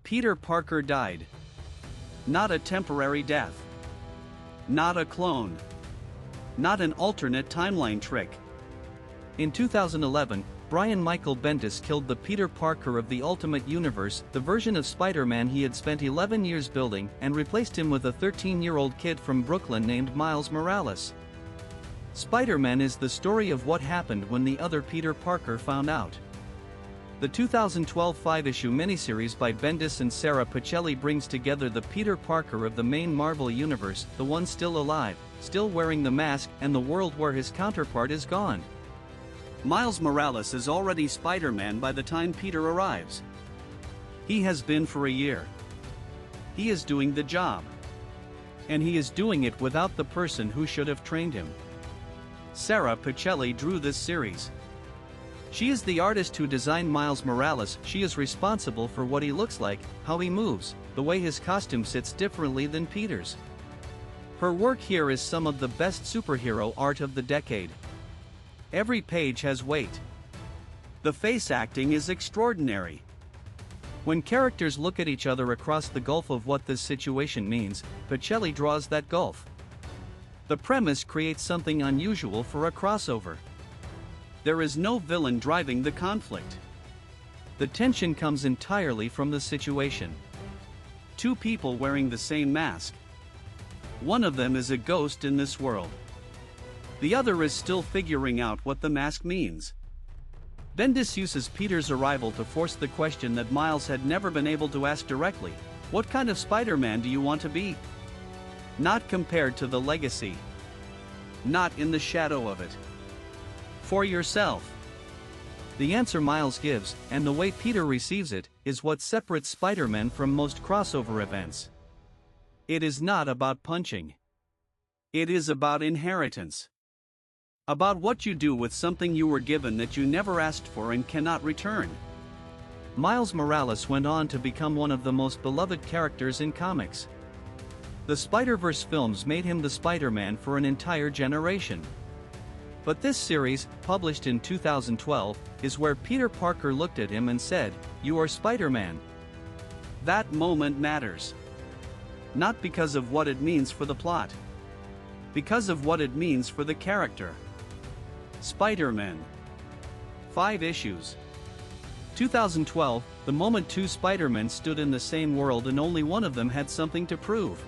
Peter Parker died. Not a temporary death. Not a clone. Not an alternate timeline trick. In 2011, Brian Michael Bendis killed the Peter Parker of the Ultimate Universe, the version of Spider-Man he had spent 11 years building, and replaced him with a 13-year-old kid from Brooklyn named Miles Morales. Spider-Man is the story of what happened when the other Peter Parker found out. The 2012 5-issue miniseries by Bendis and Sara Pichelli brings together the Peter Parker of the main Marvel universe, the one still alive, still wearing the mask, and the world where his counterpart is gone. Miles Morales is already Spider-Man by the time Peter arrives. He has been for a year. He is doing the job. And he is doing it without the person who should have trained him. Sara Pichelli drew this series. She is the artist who designed Miles Morales. She is responsible for what he looks like, how he moves, the way his costume sits differently than Peter's. Her work here is some of the best superhero art of the decade. Every page has weight. The face acting is extraordinary. When characters look at each other across the gulf of what this situation means, Pichelli draws that gulf. The premise creates something unusual for a crossover. There is no villain driving the conflict. The tension comes entirely from the situation. Two people wearing the same mask. One of them is a ghost in this world. The other is still figuring out what the mask means. Bendis uses Peter's arrival to force the question that Miles had never been able to ask directly: what kind of Spider-Man do you want to be? Not compared to the legacy. Not in the shadow of it. For yourself. The answer Miles gives, and the way Peter receives it, is what separates Spider-Man from most crossover events. It is not about punching. It is about inheritance. About what you do with something you were given that you never asked for and cannot return. Miles Morales went on to become one of the most beloved characters in comics. The Spider-Verse films made him the Spider-Man for an entire generation. But this series, published in 2012, is where Peter Parker looked at him and said, "You are Spider-Man." That moment matters. Not because of what it means for the plot. Because of what it means for the character. Spider-Man. 5 issues. 2012, the moment two Spider-Men stood in the same world and only one of them had something to prove.